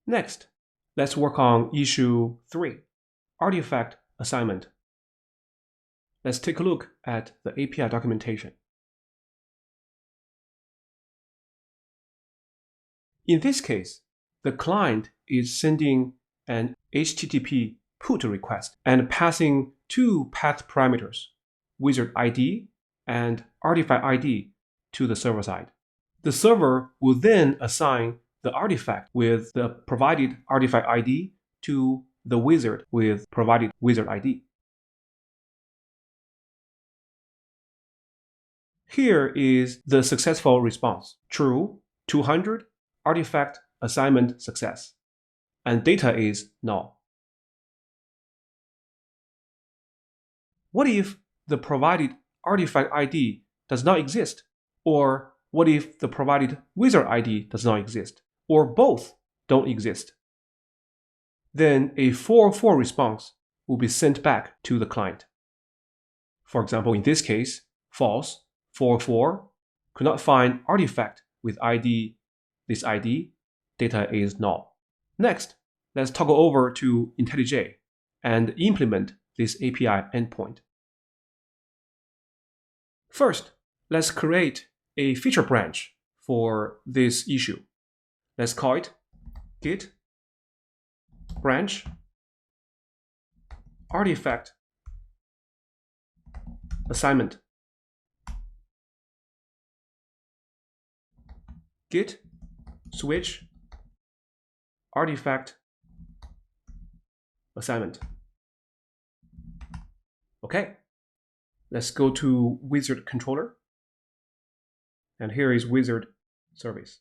Next, let's work on issue 3, artifact assignment. Let's take a look at the API documentation. In this case, the client is sending an HTTP PUT request and passing two path parameters, wizard ID and artifact ID, to the server side. The server will then assign the artifact with the provided artifact ID to the wizard with provided wizard ID. Here is the successful response. True, 200, artifact assignment success, and data is null. What if the provided artifact ID does not exist? Or what if the provided wizard ID does not exist? Or both don't exist? Then a 404 response will be sent back to the client. For example, in this case, false, 404, could not find artifact with ID, this ID, data is null. Next, let's toggle over to IntelliJ and implement this API endpoint. First, let's create a feature branch for this issue. Let's call it git branch artifact assignment. Git switch artifact assignment. Okay, let's go to wizard controller. And here is wizard service.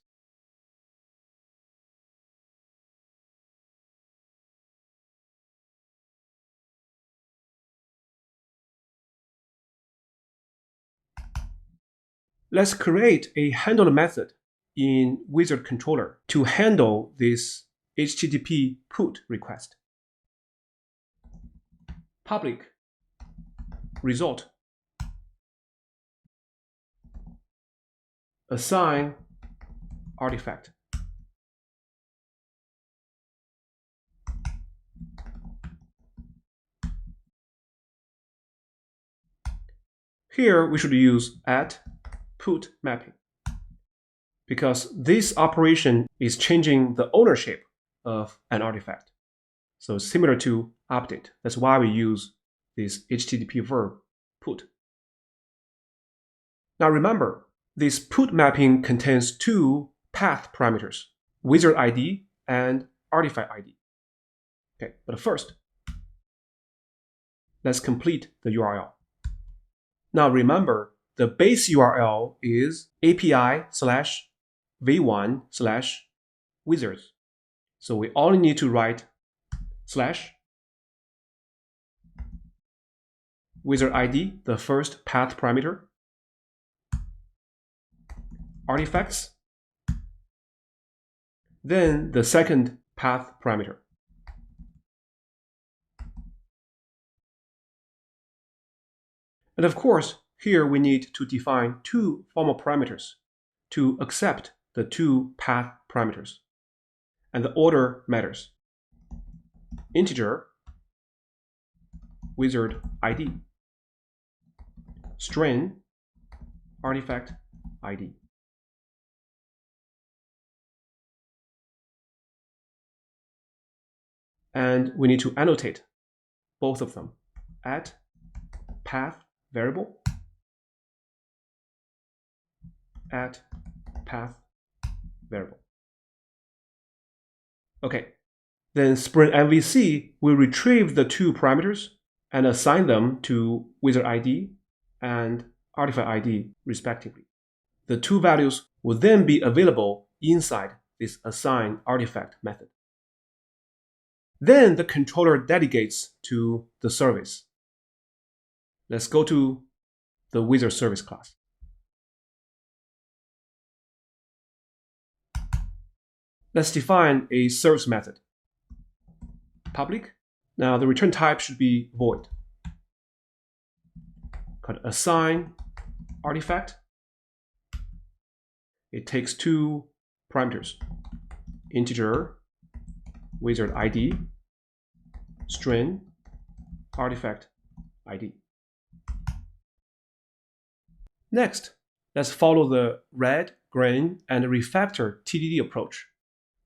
Let's create a handler method in wizard controller to handle this HTTP PUT request. Public result assign artifact. Here we should use @PUT mapping, because this operation is changing the ownership of an artifact. So similar to update. That's why we use this HTTP verb put. Now remember, this put mapping contains two path parameters, wizard ID and artifact ID. Okay, but first, let's complete the URL. Now remember, the base URL is API/v1/wizards. So we only need to write /wizard ID, the first path parameter, artifacts, then the second path parameter. And of course, here we need to define two formal parameters to accept the two path parameters. And the order matters. Integer, wizard ID. String, artifact ID. And we need to annotate both of them at path variable, at path variable. Okay, then Spring MVC will retrieve the two parameters and assign them to wizard ID and artifact ID respectively. The two values will then be available inside this assign artifact method. Then the controller delegates to the service. Let's go to the wizard service class. Let's define a service method. Public. Now the return type should be void. Called assign artifact. It takes two parameters, integer wizard ID, string artifact ID. Next, let's follow the red, green, and refactor TDD approach.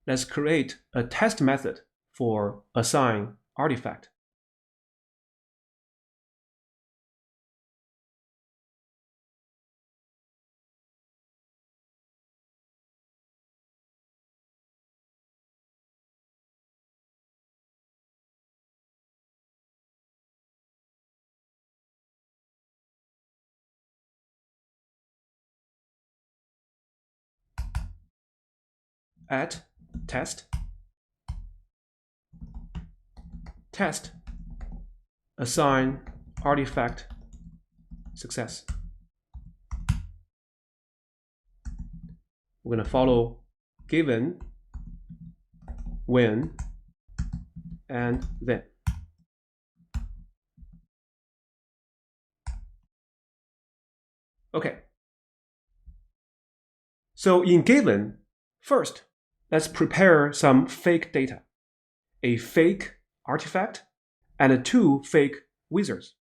Let's create a test method for assign artifact. At test, assign artifact success. We're going to follow given, when, and then. Okay. So in given, first, let's prepare some fake data, a fake artifact and 2 fake wizards.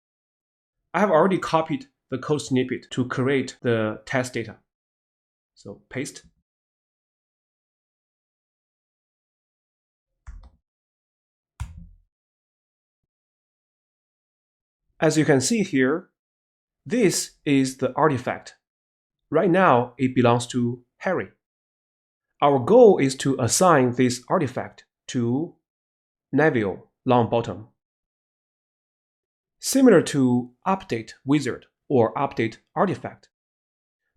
I have already copied the code snippet to create the test data. So paste. As you can see here, this is the artifact. Right now, it belongs to Harry. Our goal is to assign this artifact to Neville Longbottom. Similar to update wizard or update artifact,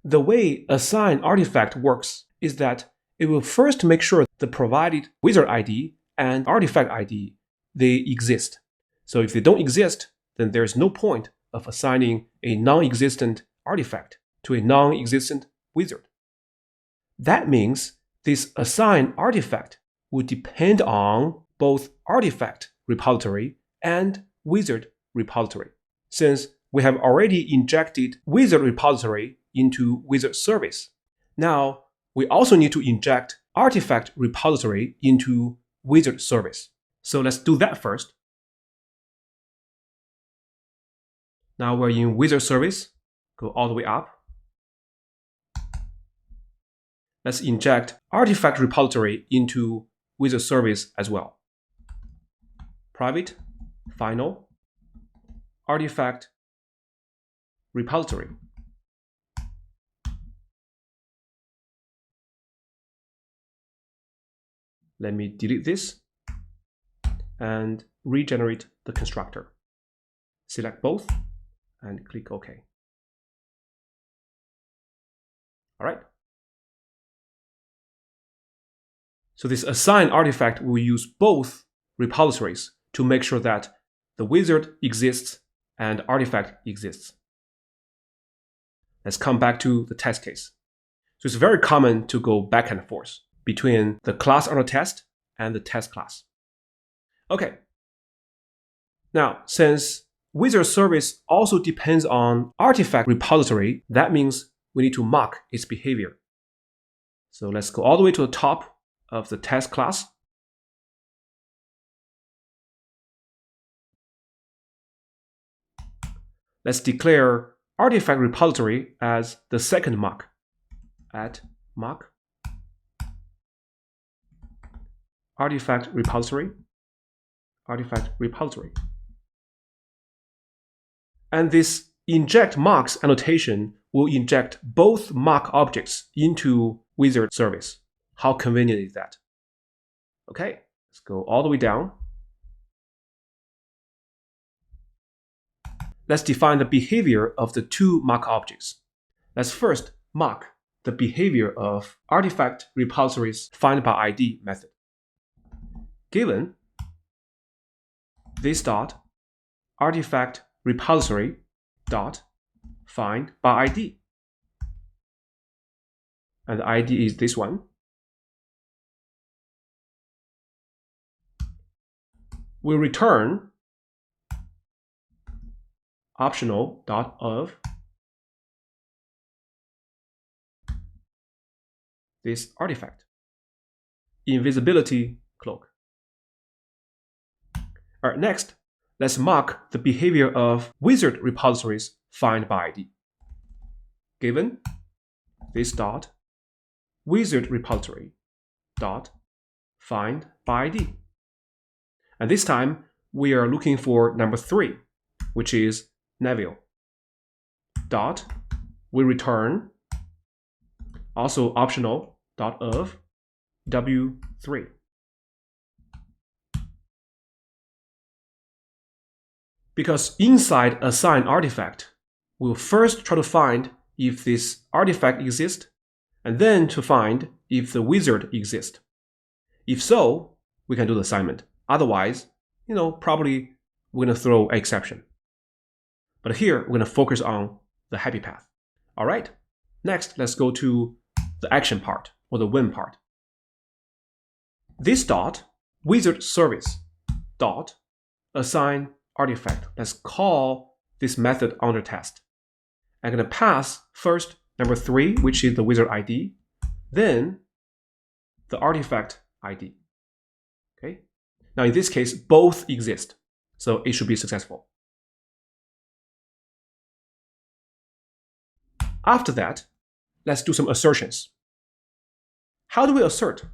the way assign artifact works is that it will first make sure the provided wizard ID and artifact ID, they exist. So if they don't exist, then there's no point of assigning a non-existent artifact to a non-existent wizard. That means this assign artifact will depend on both artifact repository and wizard repository, since we have already injected wizard repository into wizard service. Now, we also need to inject artifact repository into wizard service. So let's do that first. Now we're in wizard service, go all the way up. Let's inject artifact repository into wizard service as well. Private, final, artifact repository. Let me delete this and regenerate the constructor. Select both and click OK. All right. So this assign artifact will use both repositories to make sure that the wizard exists and artifact exists. Let's come back to the test case. So it's very common to go back and forth between the class under test and the test class. Okay. Now, since wizard service also depends on artifact repository, that means we need to mock its behavior. So let's go all the way to the top of the test class. Let's declare artifact repository as the second mock. Add mock artifact repository, And this inject mocks annotation will inject both mock objects into wizard service. How convenient is that? Okay, let's go all the way down. Let's define the behavior of the 2 mock objects. Let's first mock the behavior of artifact repositories find by ID method. Given this dot artifact repository dot find by ID, and the ID is this one. We'll return optional dot of this artifact, invisibility cloak. All right, next, let's mark the behavior of wizard repositories find by ID. Given this dot wizard repository dot find by ID. And this time, we are looking for number 3, which is Neville. Dot, we return, also optional, dot of W3. Because inside assign artifact, we'll first try to find if this artifact exists, and then to find if the wizard exists. If so, we can do the assignment. Otherwise, probably we're going to throw an exception. But here, we're going to focus on the happy path. All right, next, let's go to the action part, or the when part. This dot, wizard service, dot, assign artifact. Let's call this method under test. I'm going to pass first number 3, which is the wizard ID, then the artifact ID. Okay. Now in this case, both exist, so it should be successful. After that, let's do some assertions. How do we assert?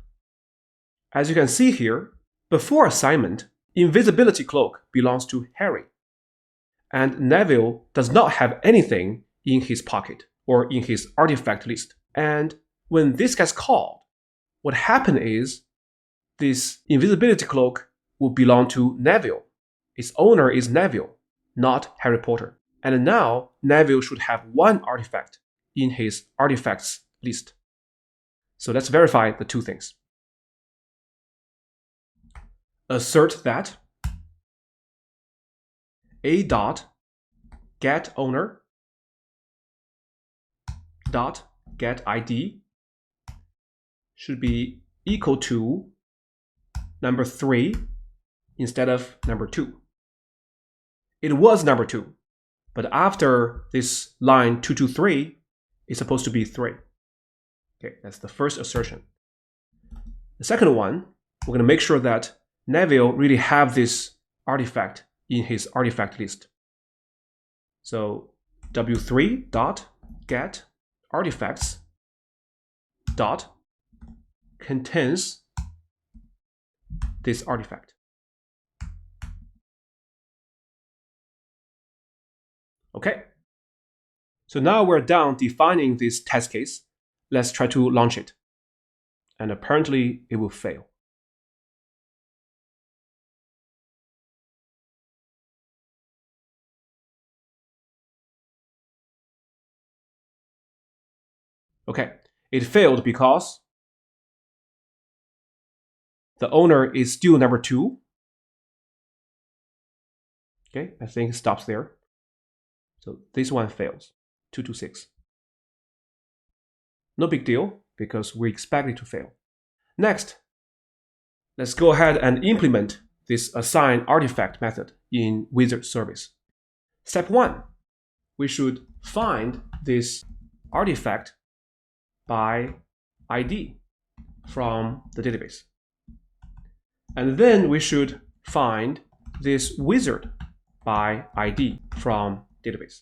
As you can see here, before assignment, invisibility cloak belongs to Harry, and Neville does not have anything in his pocket or in his artifact list. And when this gets called, what happened is this invisibility cloak will belong to Neville. Its owner is Neville, not Harry Potter. And now Neville should have 1 artifact in his artifacts list. So let's verify the 2 things. Assert that a dot get owner dot get ID should be equal to number 3 instead of number 2. It was number 2, but after this line 223, it's supposed to be 3. Okay, that's the first assertion. The second one, we're going to make sure that Neville really have this artifact in his artifact list. So w3 dot get artifacts dot contains this artifact. Okay, so now we're done defining this test case. Let's try to launch it. And apparently it will fail. Okay, it failed because the owner is still number 2. Okay, I think it stops there. So this one fails, 226. No big deal, because we expect it to fail. Next, let's go ahead and implement this assign artifact method in wizard service. Step 1, we should find this artifact by ID from the database. And then we should find this wizard by ID from database.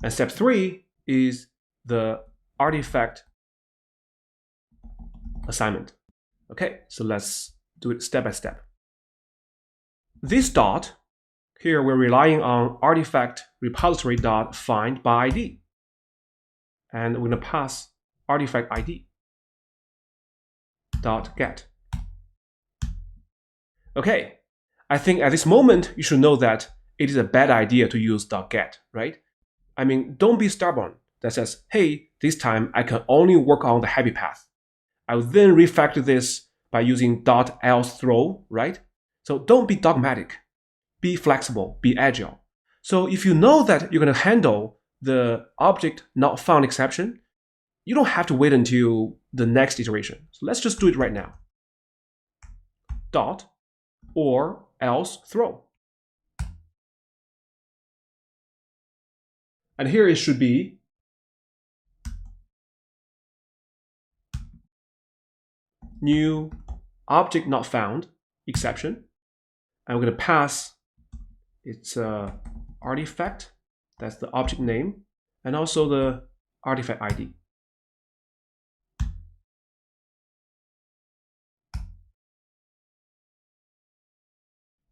And step 3 is the artifact assignment. Okay, so let's do it step by step. This dot, here we're relying on artifact repository dot find by ID. And we're going to pass artifact ID dot get. Okay, I think at this moment you should know that it is a bad idea to use .get, right? I mean, don't be stubborn that says, hey, this time I can only work on the happy path. I will then refactor this by using .else throw, right? So don't be dogmatic. Be flexible, be agile. So if you know that you're going to handle the object not found exception, you don't have to wait until the next iteration. So let's just do it right now. Dot or else throw. And here it should be new object not found exception. And we're going to pass its artifact, that's the object name, and also the artifact ID.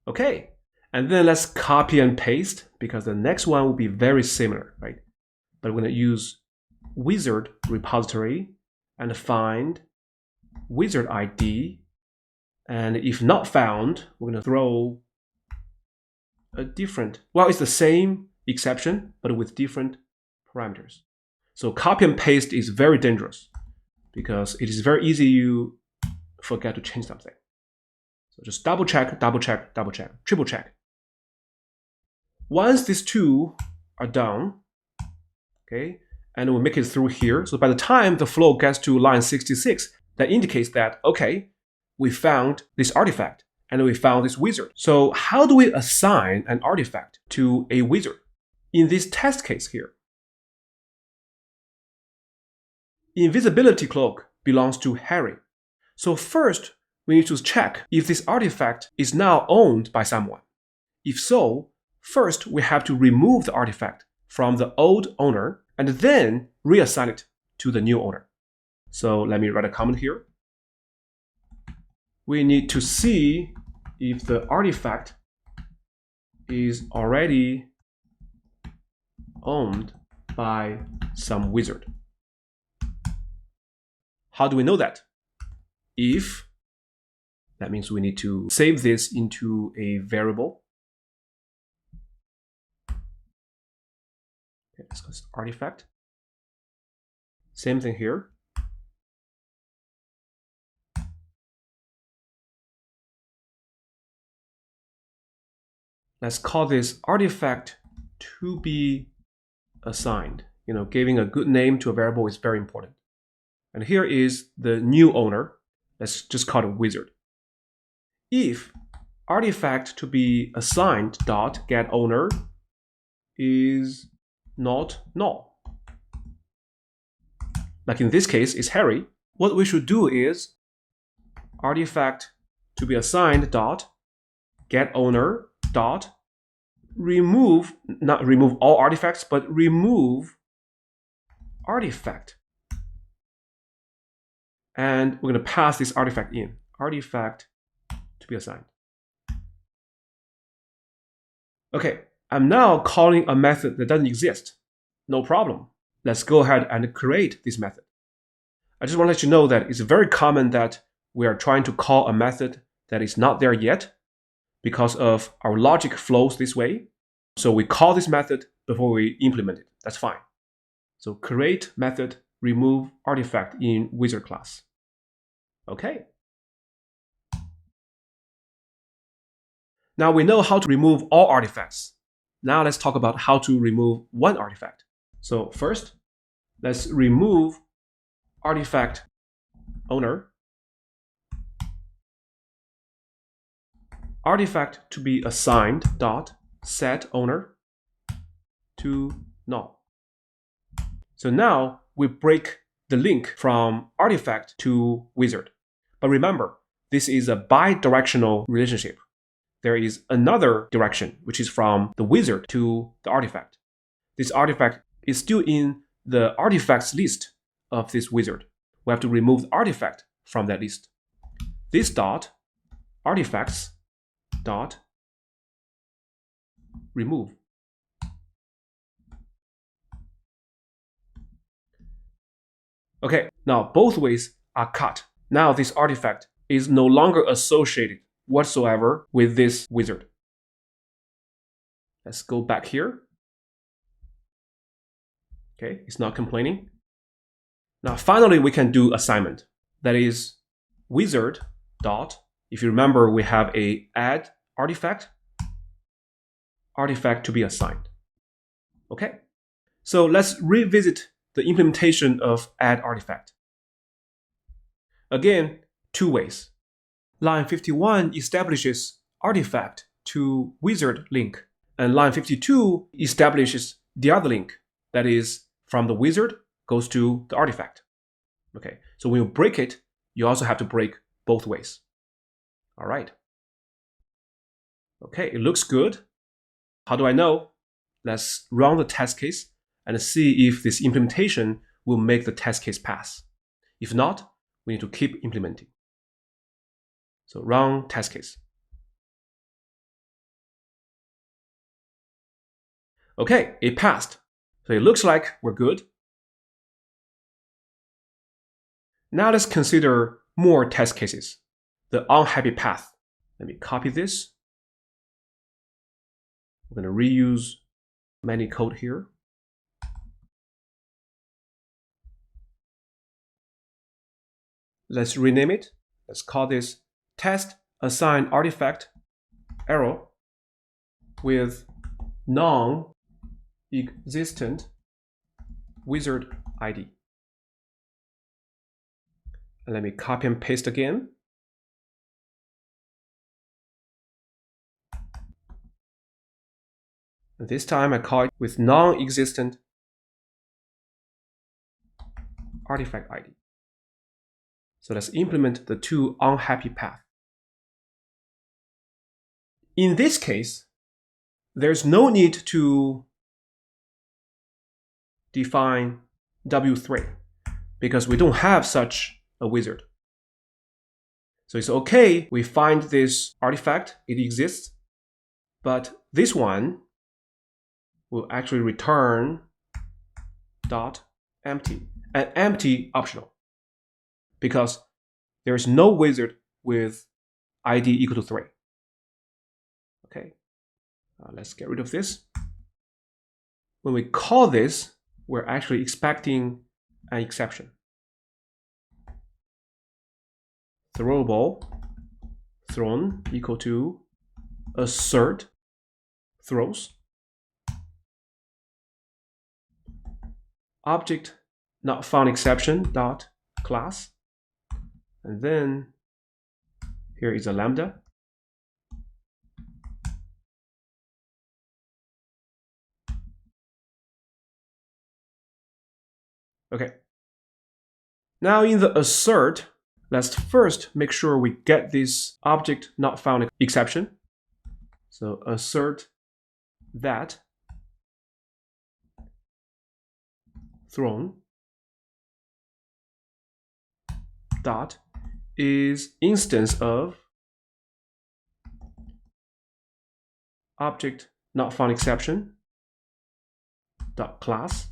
Okay, and then let's copy and paste, because the next one will be very similar, right? But we're going to use wizard repository and find wizard ID. And if not found, we're going to throw a different, well, it's the same exception, but with different parameters. So copy and paste is very dangerous because it is very easy you forget to change something. So just double check, double check, double check, triple check. Once these two are done, okay, and we make it through here. So by the time the flow gets to line 66, that indicates that, okay, we found this artifact and we found this wizard. So how do we assign an artifact to a wizard? In this test case here, invisibility cloak belongs to Harry. So first, we need to check if this artifact is now owned by someone. If so, first we have to remove the artifact from the old owner and then reassign it to the new owner. So let me write a comment here. We need to see if the artifact is already owned by some wizard. How do we know that? If, that means we need to save this into a variable. Okay, let's go to artifact. Same thing here. Let's call this artifact to be assigned. You know, giving a good name to a variable is very important. And here is the new owner. Let's just call it wizard. If artifact to be assigned dot get owner is not null, like in this case is Harry, what we should do is artifact to be assigned dot get owner dot remove, not remove all artifacts, but remove artifact. And we're going to pass this artifact in, artifact to be assigned. Okay, I'm now calling a method that doesn't exist. No problem. Let's go ahead and create this method. I just want to let you know that it's very common that we are trying to call a method that is not there yet because of our logic flows this way. So we call this method before we implement it. That's fine. So create method remove artifact in wizard class. Okay. Now we know how to remove all artifacts. Now let's talk about how to remove one artifact. So first, let's remove artifact owner. Artifact to be assigned dot set owner to null. So now we break the link from artifact to wizard. But remember, this is a bidirectional relationship. There is another direction, which is from the wizard to the artifact. This artifact is still in the artifacts list of this wizard. We have to remove the artifact from that list. This dot artifacts dot remove. Okay, now both ways are cut. Now this artifact is no longer associated whatsoever with this wizard. Let's go back here. Okay, it's not complaining. Now finally we can do assignment. That is wizard dot, if you remember we have a add artifact, artifact to be assigned. Okay, so let's revisit the implementation of add artifact. Again, two ways. Line 51 establishes artifact to wizard link, and line 52 establishes the other link, that is from the wizard goes to the artifact. Okay, so when you break it, you also have to break both ways. All right. Okay, it looks good. How do I know? Let's run the test case and see if this implementation will make the test case pass. If not, we need to keep implementing. So run test case. Okay, it passed. So it looks like we're good. Now let's consider more test cases. The unhappy path. Let me copy this. We're going to reuse many code here. Let's rename it. Let's call this test assign artifact error with non-existent wizard ID. And let me copy and paste again. And this time I call it with non-existent artifact ID. So let's implement the two unhappy paths. In this case, there's no need to define W3 because we don't have such a wizard. So it's okay, we find this artifact, it exists, but this one will actually return dot empty, and empty optional because there is no wizard with ID equal to 3. Okay, let's get rid of this. When we call this, we're actually expecting an exception. Throwable thrown equal to assert throws object not found exception dot class, and then here is a lambda. Okay, now in the assert, let's first make sure we get this object not found exception. So assert that thrown dot is instance of object not found exception dot class,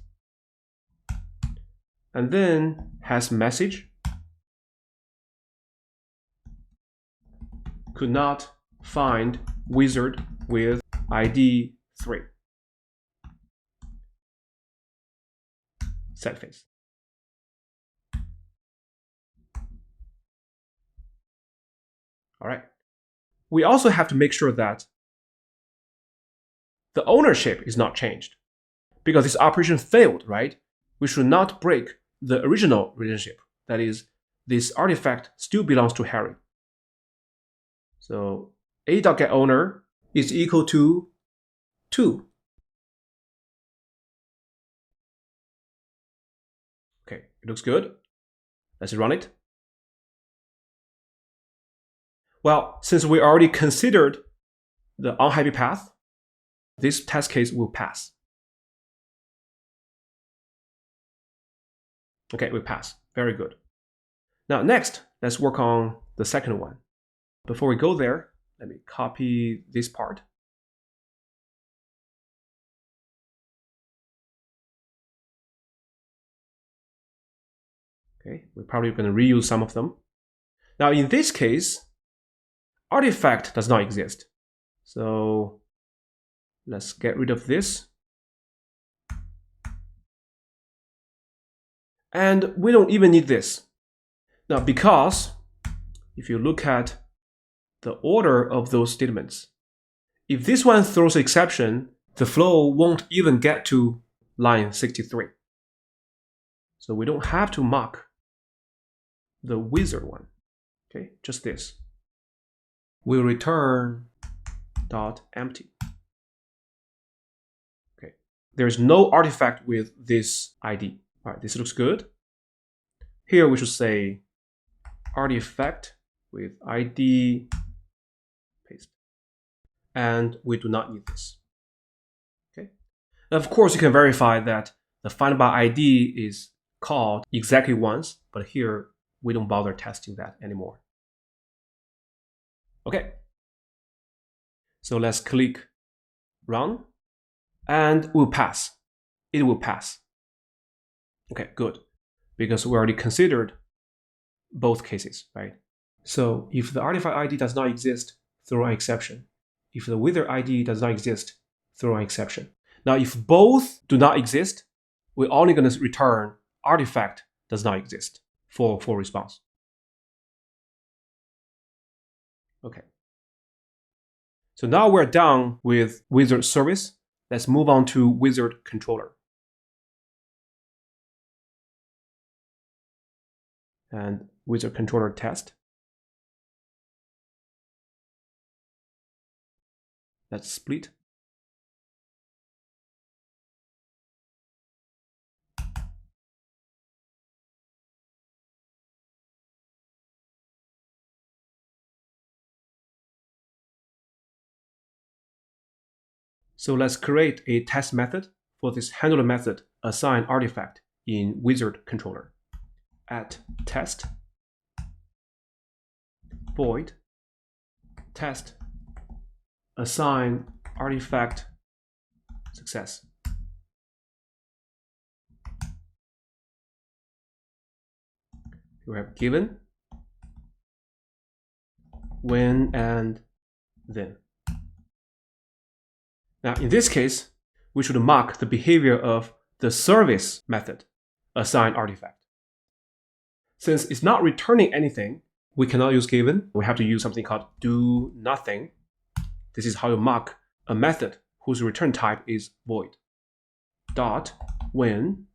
and then has message could not find wizard with ID 3. Set phase. All right. We also have to make sure that the ownership is not changed because this operation failed, right? We should not break the original relationship. That is, this artifact still belongs to Harry. So a.getOwner is equal to 2. Okay, it looks good. Let's run it. Well, since we already considered the unhappy path, this test case will pass. Okay, we pass. Very good. Now next, let's work on the second one. Before we go there, let me copy this part. Okay, we're probably going to reuse some of them. Now in this case, artifact does not exist. So let's get rid of this. And we don't even need this. Now, because if you look at the order of those statements, if this one throws an exception, the flow won't even get to line 63. So we don't have to mark the wizard one. Okay, just this. We'll return dot empty. Okay, there's no artifact with this ID. All right, this looks good. Here we should say artifact with ID paste. and we do not need this. Okay. And of course, you can verify that the find by ID is called exactly once, but here we don't bother testing that anymore. Okay. So let's click run, and we'll pass. It will pass. Okay, good. Because we already considered both cases, right? So if the artifact ID does not exist, throw an exception. If the wizard ID does not exist, throw an exception. Now, if both do not exist, we're only going to return artifact does not exist for response. Okay. So now we're done with wizard service. Let's move on to wizard controller. And wizard controller test. Let's split. So let's create a test method for this handler method assign artifact in wizard controller. At test void test assign artifact success. We have given, when, and then. Now, in this case, we should mark the behavior of the service method assign artifact. Since it's not returning anything, we cannot use given. We have to use something called do nothing. This is how you mark a method whose return type is void. Dot when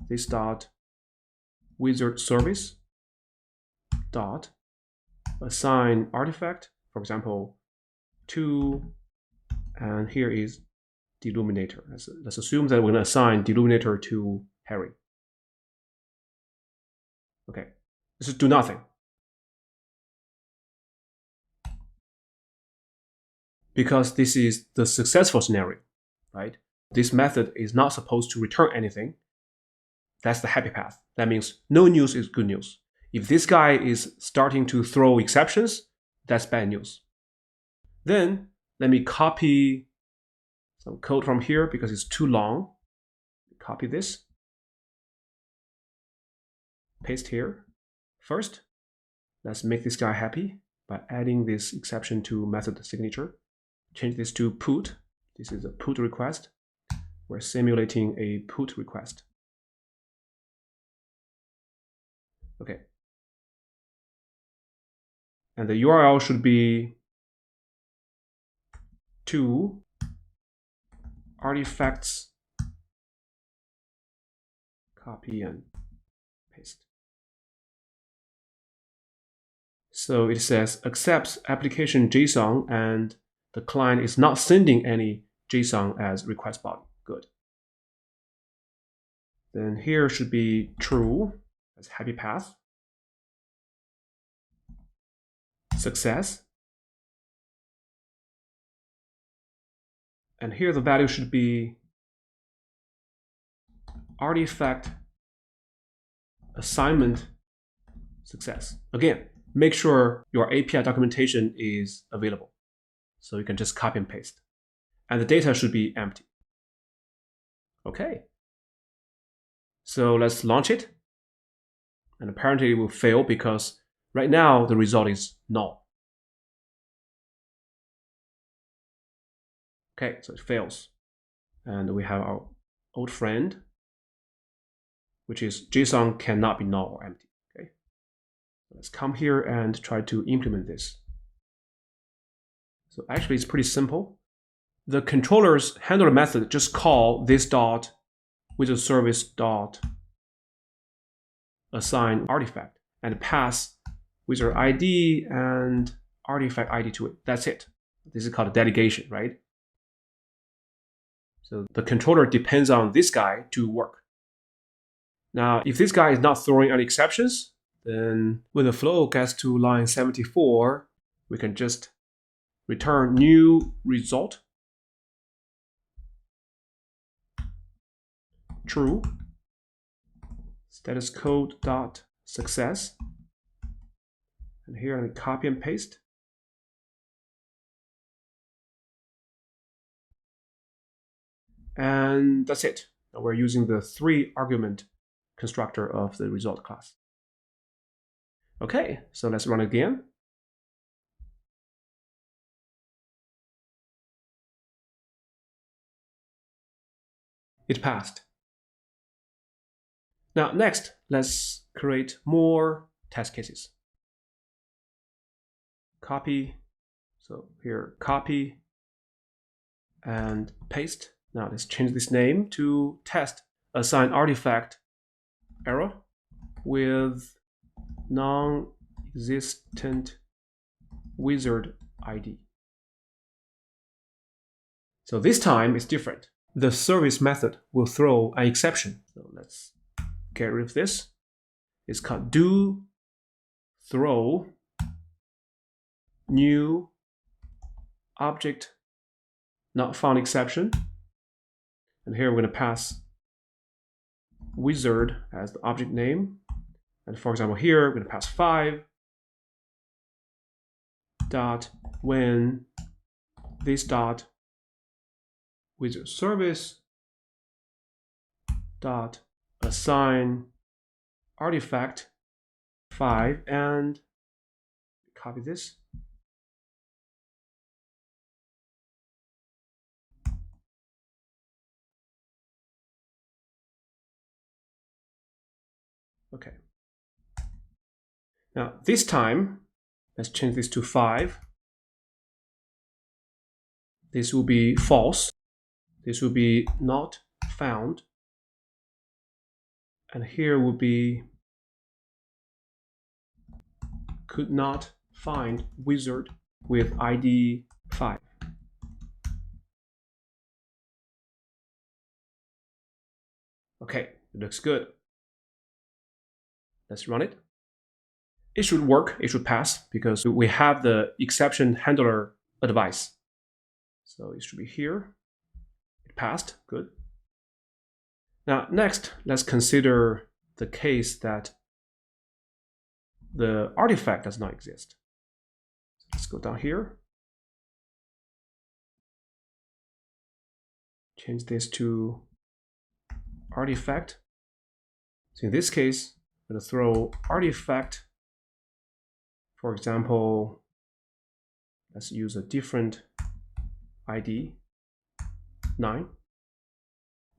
this dot wizard service dot assign artifact, for example, to, and here is deluminator. Let's assume that we're going to assign deluminator to Harry. Okay, this is do nothing. Because this is the successful scenario, right? This method is not supposed to return anything. That's the happy path. That means no news is good news. If this guy is starting to throw exceptions, that's bad news. Then let me copy some code from here because it's too long. Copy this. Paste here. First, let's make this guy happy by adding this exception to method signature. Change this to put. This is a put request. We're simulating a put request. Okay. And the URL should be to artifacts. Copy and paste. So it says accepts application JSON and the client is not sending any JSON as request body. Good. Then here should be true as happy path. Success. And here the value should be artifact assignment success. Again, make sure your API documentation is available. So you can just copy and paste. And the data should be empty. Okay. So let's launch it. And apparently it will fail because right now the result is null. Okay, so it fails. And we have our old friend, which is JSON cannot be null or empty. Okay. Let's come here and try to implement this. So actually it's pretty simple. The controller's handler method just call this dot wizard service dot assign artifact and pass wizard ID and artifact ID to it. That's it. This is called a delegation, right? So the controller depends on this guy to work. Now, if this guy is not throwing any exceptions, then when the flow gets to line 74, we can just return new result, true, status code dot success, and here I'm going to copy and paste. And that's it. Now we're using the 3-argument constructor of the result class. Okay, so let's run it again. It passed. Now next, let's create more test cases. Copy, so here copy and paste. Now let's change this name to test assign artifact error with non-existent wizard ID. So this time it's different. The service method will throw an exception. So let's get rid of this. It's called do throw new object not found exception. And here we're going to pass wizard as the object name. And for example, here we're going to pass 5 dot when this dot wizard service dot assign artifact 5 and copy this. Okay. Now this time, let's change this to 5. This will be false. This will be not found. And here will be could not find wizard with ID 5. Okay, it looks good. Let's run it. It should work, it should pass, because we have the exception handler advice. So it should be here. It passed, good. Now next, let's consider the case that the artifact does not exist. So let's go down here. Change this to artifact. So in this case, I'm going to throw artifact. For example, let's use a different ID, 9.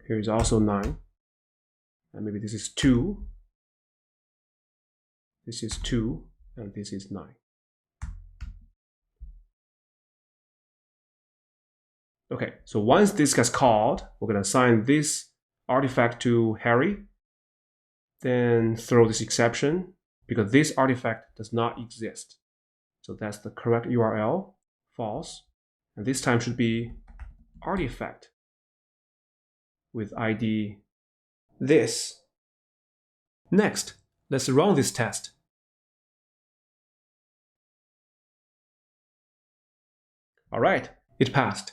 Here is also 9. And maybe this is 2. This is 2, and this is 9. Okay, so once this gets called, we're going to assign this artifact to Harry, then throw this exception, because this artifact does not exist. So that's the correct URL, false. And this time should be artifact with ID this. Next, let's run this test. All right, it passed.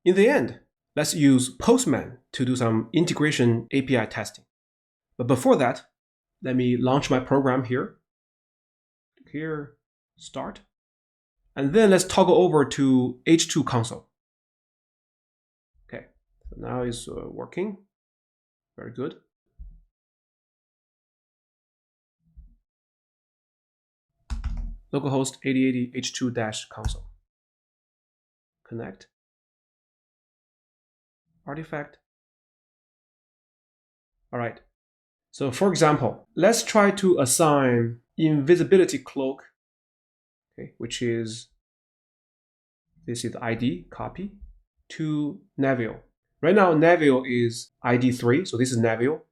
In the end, let's use Postman to do some integration API testing. But before that, let me launch my program here. Here, start. And then let's toggle over to H2 console. Okay, so now it's working. Very good. Localhost 8080 H2-console. Connect. Artifact. All right. So for example, let's try to assign invisibility cloak, okay, which is, this is ID, copy, to Neville. Right now, Neville is ID 3, so this is Neville.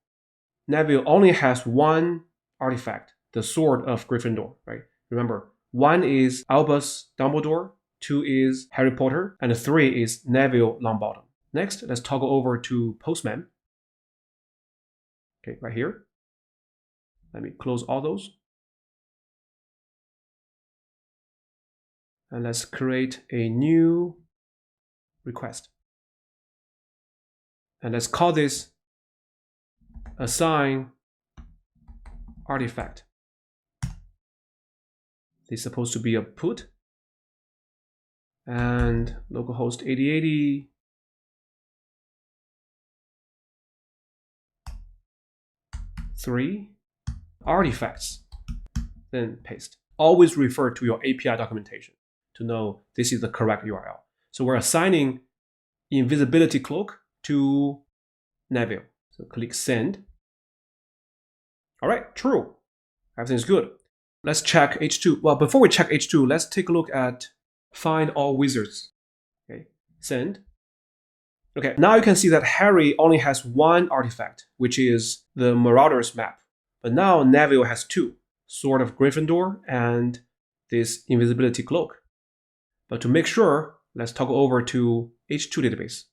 Neville only has one artifact, the Sword of Gryffindor, right? Remember, 1 is Albus Dumbledore, 2 is Harry Potter, and 3 is Neville Longbottom. Next, let's toggle over to Postman. Okay, right here. Let me close all those. And let's create a new request. And let's call this assign artifact. This is supposed to be a put. And localhost 8080. Three artifacts, then paste. Always refer to your API documentation to know this is the correct URL. So we're assigning invisibility cloak to Neville. So click send. All right, true. Everything's good. Let's check H2. Well, before we check H2, let's take a look at find all wizards. Okay, send. Okay, now you can see that Harry only has one artifact, which is the Marauders map. But now Neville has two, Sword of Gryffindor and this Invisibility Cloak. But to make sure, let's toggle over to H2 database.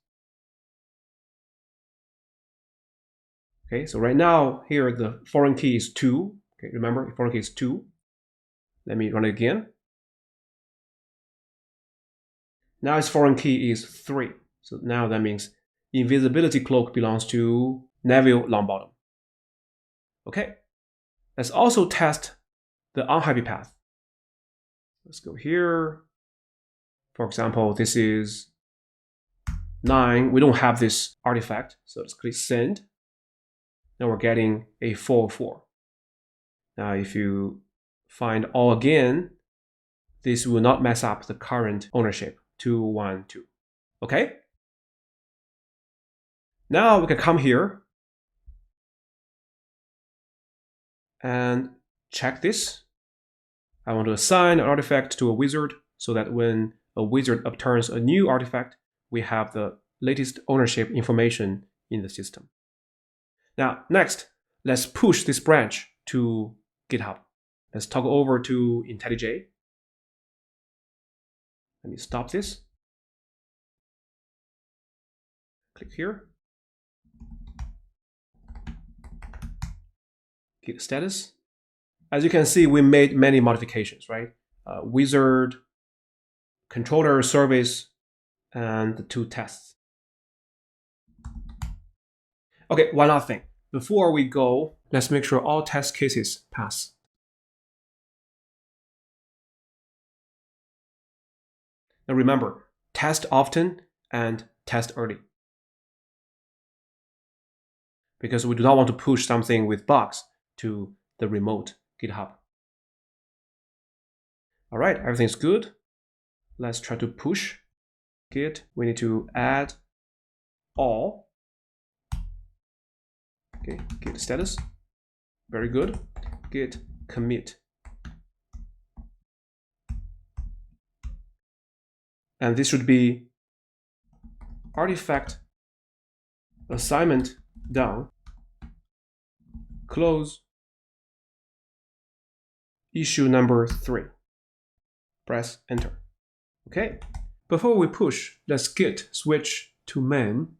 Okay, so right now here the foreign key is 2. Okay, remember, foreign key is 2. Let me run it again. Now its foreign key is 3. So now that means invisibility cloak belongs to Neville Longbottom. Okay, let's also test the unhappy path. Let's go here. For example, this is 9. We don't have this artifact, so let's click send. Now we're getting a 404. Now if you find all again, this will not mess up the current ownership 212. Okay? Now we can come here and check this. I want to assign an artifact to a wizard so that when a wizard obtains a new artifact, we have the latest ownership information in the system. Now, next, let's push this branch to GitHub. Let's toggle over to IntelliJ. Let me stop this. Click here. Git status. As you can see, we made many modifications, right? Wizard, controller service, and the 2 tests. Okay, one last thing. Before we go, let's make sure all test cases pass. Now remember, test often and test early. Because we do not want to push something with bugs to the remote GitHub. All right, everything's good. Let's try to push Git. We need to add all. Okay, Git status. Very good. Git commit. And this should be artifact assignment done. Close. Issue number 3. Press enter. Okay. Before we push, let's git switch to main.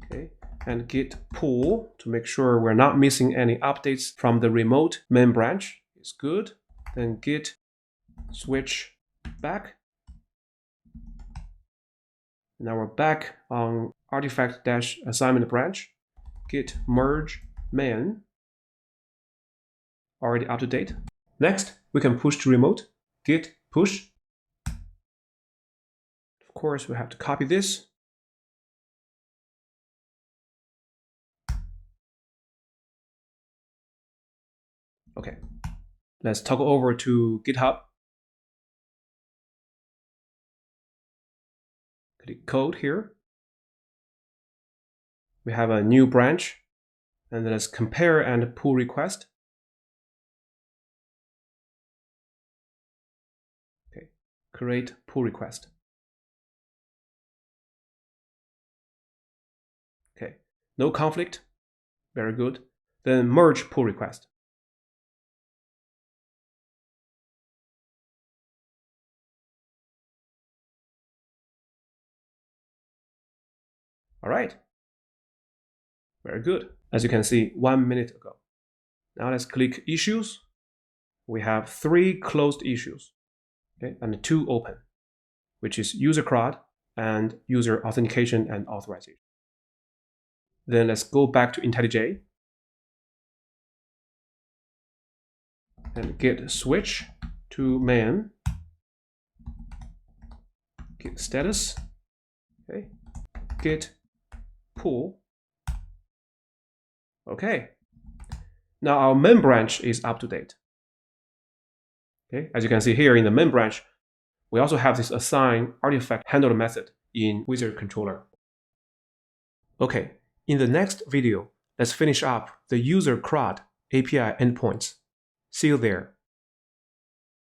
Okay. And git pull to make sure we're not missing any updates from the remote main branch. It's good. Then git switch back. Now we're back on artifact-assignment branch. Git merge main. Already up to date. Next, we can push to remote. Git push. Of course, we have to copy this. Okay, let's toggle over to GitHub. Click code here. We have a new branch, and then let's compare and pull request. Okay, create pull request. Okay, no conflict. Very good. Then merge pull request. All right. Very good. As you can see, 1 minute ago. Now let's click issues. We have 3 closed issues. okay, and 2 open, which is user CRUD and user authentication and authorization. Then let's go back to IntelliJ and git switch to man, git status, okay, git pull. Okay, now our main branch is up to date. Okay, as you can see here in the main branch, we also have this assign artifact handler method in Wizard controller. Okay, in the next video, let's finish up the user CRUD API endpoints. See you there.